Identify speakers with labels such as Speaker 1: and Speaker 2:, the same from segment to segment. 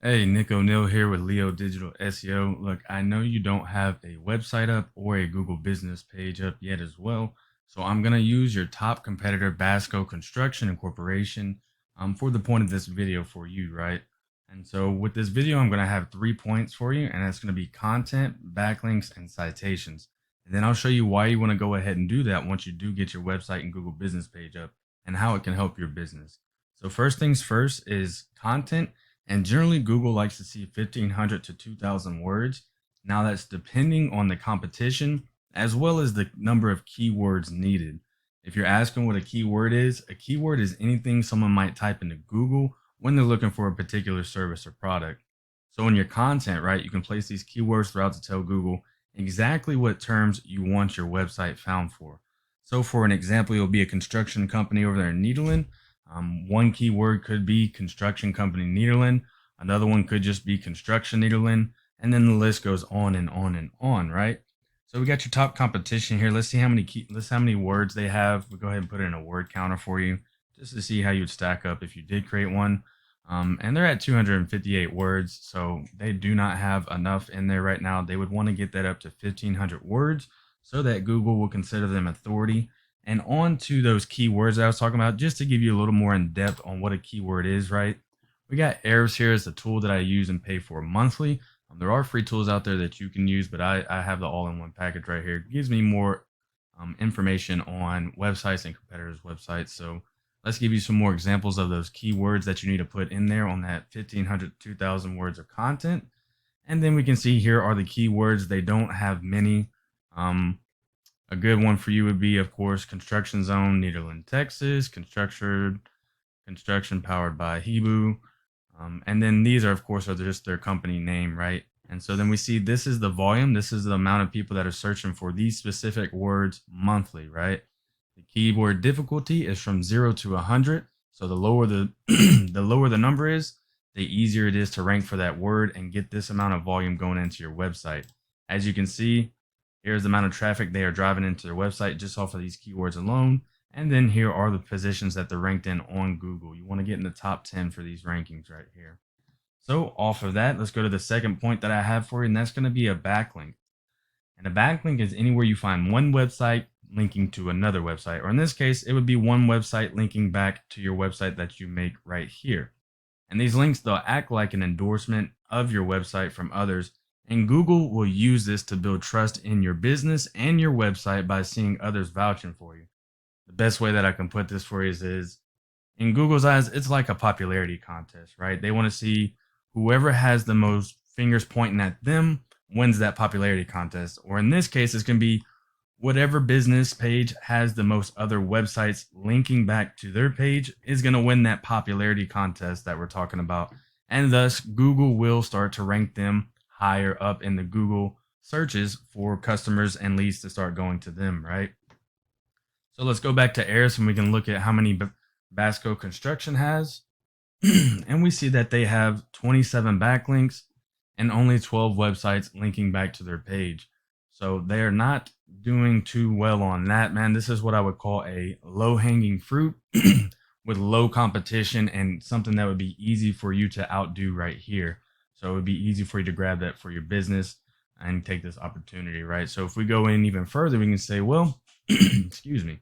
Speaker 1: Hey, Nick O'Neill here with Leo Digital SEO. Look, I know you don't have a website up or a Google business page up yet as well. So I'm going to use your top competitor, Basco Construction Incorporation, for the point of this video for you, right? And so with this video, I'm going to have 3 points for you, and that's going to be content, backlinks, and citations. And then I'll show you why you want to go ahead and do that once you do get your website and Google business page up and how it can help your business. So first things first is content. And generally, Google likes to see 1,500 to 2,000 words. Now, that's depending on the competition as well as the number of keywords needed. If you're asking what a keyword is anything someone might type into Google when they're looking for a particular service or product. So, in your content, right, you can place these keywords throughout to tell Google exactly what terms you want your website found for. So, for an example, you'll be a construction company over there in Nederland. One keyword could be construction company Nederland. Another one could just be construction Nederland. And then the list goes on and on and on, right? So we got your top competition here. Let's see how many words they have. We'll go ahead and put in a word counter for you just to see how you'd stack up if you did create one. And they're at 258 words, so they do not have enough in there right now. They would want to get that up to 1,500 words so that Google will consider them authority. And on to those keywords I was talking about, just to give you a little more in depth on what a keyword is, right? We got Ahrefs here as the tool that I use and pay for monthly. There are free tools out there that you can use, but I have the all-in-one package right here. It gives me more information on websites and competitors' websites. So let's give you some more examples of those keywords that you need to put in there on that 1,500 to 2,000 words of content. And then we can see here are the keywords. They don't have many. A good one for you would be, of course, construction zone, Nederland, Texas, construction powered by Hebrew. And then these are, of course, are just their company name, right? And so then we see this is the volume. This is the amount of people that are searching for these specific words monthly, right? The keyword difficulty is from 0 to 100. So the lower the the lower the number is, the easier it is to rank for that word and get this amount of volume going into your website. As you can see, here's the amount of traffic they are driving into their website just off of these keywords alone. And then here are the positions that they're ranked in on Google. You want to get in the top 10 for these rankings right here. So off of that, let's go to the second point that I have for you, and that's going to be a backlink. And a backlink is anywhere you find one website linking to another website, or in this case, it would be one website linking back to your website that you make right here. And these links, they'll act like an endorsement of your website from others, and Google will use this to build trust in your business and your website by seeing others vouching for you. The best way that I can put this for you is in Google's eyes, it's like a popularity contest, right? They want to see whoever has the most fingers pointing at them wins that popularity contest. Or in this case, it's going to be whatever business page has the most other websites linking back to their page is going to win that popularity contest that we're talking about. And thus, Google will start to rank them higher up in the Google searches for customers and leads to start going to them, right? So let's go back to Ahrefs and we can look at how many Basco Construction has. And we see that they have 27 backlinks and only 12 websites linking back to their page. So they are not doing too well on that, man. This is what I would call a low-hanging fruit with low competition and something that would be easy for you to outdo right here. So it would be easy for you to grab that for your business and take this opportunity, right? So if we go in even further, we can say, well, excuse me,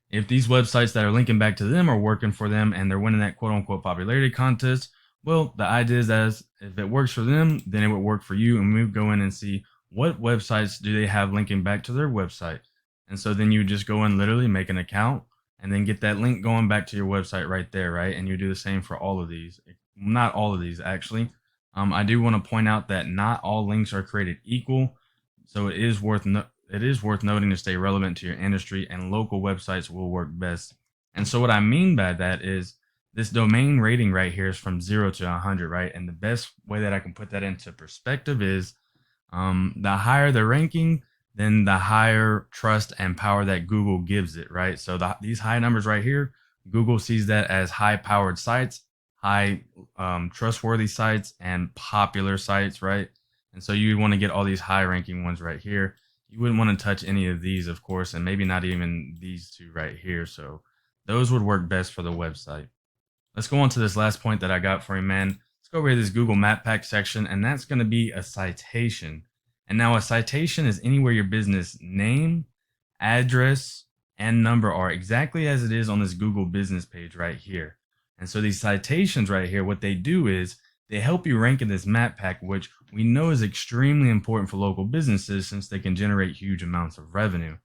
Speaker 1: if these websites that are linking back to them are working for them and they're winning that quote unquote popularity contest, well, the idea is that if it works for them, then it would work for you. And we would go in and see what websites do they have linking back to their website. And so then you just go and literally make an account and then get that link going back to your website right there, right? And you do the same for all of these. Not all of these, actually. I do want to point out that not all links are created equal. So it is worth noting to stay relevant to your industry, and local websites will work best. And so what I mean by that is this domain rating right here is from 0 to 100, right? And the best way that I can put that into perspective is the higher the ranking, then the higher trust and power that Google gives it, right? So these high numbers right here, Google sees that as high-powered sites, high trustworthy sites, and popular sites, right? And so you want to get all these high-ranking ones right here. You wouldn't want to touch any of these, of course, and maybe not even these two right here. So those would work best for the website. Let's go on to this last point that I got for you, man. It's go over to this Google Map Pack section, and that's going to be a citation. And now a citation is anywhere your business name, address, and number are exactly as it is on this Google business page right here. And so these citations right here, what they do is they help you rank in this map pack, which we know is extremely important for local businesses since they can generate huge amounts of revenue.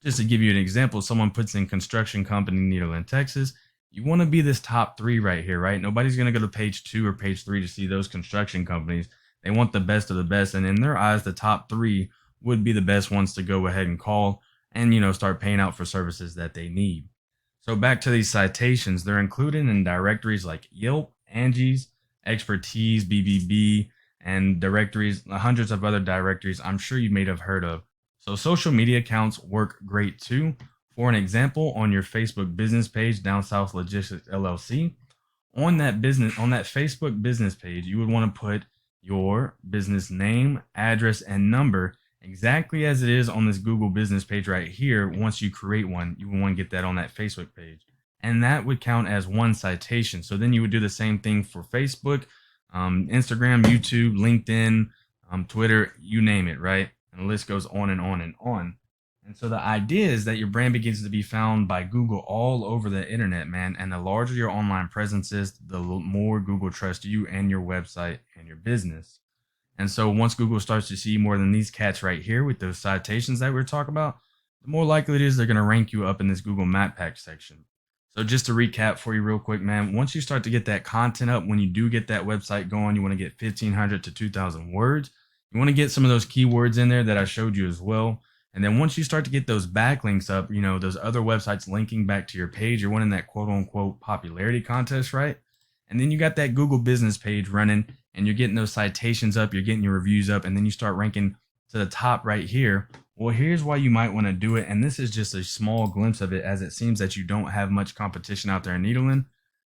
Speaker 1: Just to give you an example, someone puts in construction company Nederland, Texas. You want to be this top 3 right here, right? Nobody's going to go to page 2 or page 3 to see those construction companies. They want the best of the best. And in their eyes, the top 3 would be the best ones to go ahead and call and, start paying out for services that they need. So back to these citations, they're included in directories like Yelp, Angie's, Expertise, BBB, and directories, hundreds of other directories I'm sure you may have heard of. So social media accounts work great too. For an example, on your Facebook business page, Down South Logistics LLC, on that Facebook business page, you would want to put your business name, address, and number exactly as it is on this Google business page right here. Once you create one, you would want to get that on that Facebook page. And that would count as one citation. So then you would do the same thing for Facebook, Instagram, YouTube, LinkedIn, Twitter, you name it, right? And the list goes on and on and on. And so the idea is that your brand begins to be found by Google all over the internet, man. And the larger your online presence is, the more Google trusts you and your website and your business. And so once Google starts to see more than these cats right here with those citations that we're talking about, the more likely it is they're going to rank you up in this Google Map Pack section. So just to recap for you real quick, man, once you start to get that content up, when you do get that website going, you want to get 1,500 to 2,000 words. You want to get some of those keywords in there that I showed you as well. And then once you start to get those backlinks up, those other websites linking back to your page, you're winning that quote unquote popularity contest, right? And then you got that Google business page running and you're getting those citations up, you're getting your reviews up, and then you start ranking to the top right here. Well, here's why you might want to do it. And this is just a small glimpse of it, as it seems that you don't have much competition out there in Nederland.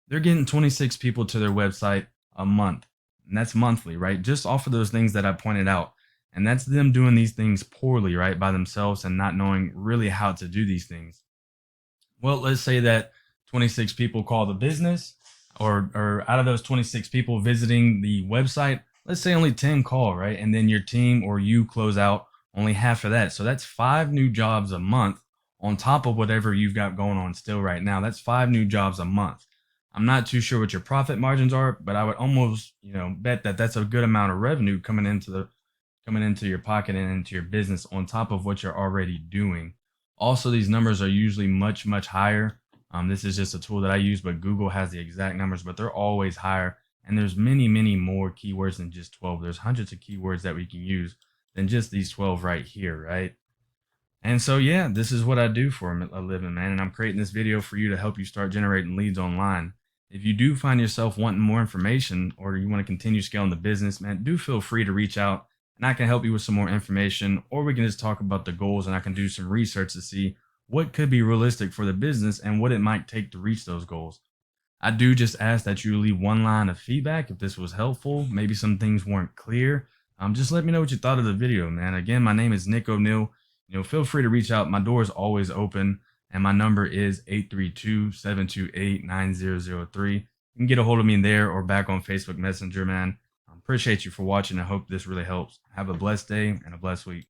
Speaker 1: They're getting 26 people to their website a month. And that's monthly, right? Just off of those things that I pointed out. And that's them doing these things poorly, right, by themselves and not knowing really how to do these things. Well, let's say that 26 people call the business, or out of those 26 people visiting the website, let's say only 10 call, right? And then your team or you close out only half of that. So that's 5 new jobs a month on top of whatever you've got going on still right now. That's 5 new jobs a month. I'm not too sure what your profit margins are, but I would almost, bet that that's a good amount of revenue coming into your pocket and into your business on top of what you're already doing. Also, these numbers are usually much, much higher. This is just a tool that I use, but Google has the exact numbers, but they're always higher. And there's many, many more keywords than just 12. There's hundreds of keywords that we can use than just these 12 right here, right? And so, yeah, this is what I do for a living, man. And I'm creating this video for you to help you start generating leads online. If you do find yourself wanting more information or you want to continue scaling the business, man, do feel free to reach out and I can help you with some more information, or we can just talk about the goals and I can do some research to see what could be realistic for the business and what it might take to reach those goals. I do just ask that you leave one line of feedback if this was helpful. Maybe some things weren't clear. Just let me know what you thought of the video, man. Again, my name is Nick O'Neill. Feel free to reach out. My door is always open and my number is 832-728-9003. You can get a hold of me there or back on Facebook Messenger, man. Appreciate you for watching. I hope this really helps. Have a blessed day and a blessed week.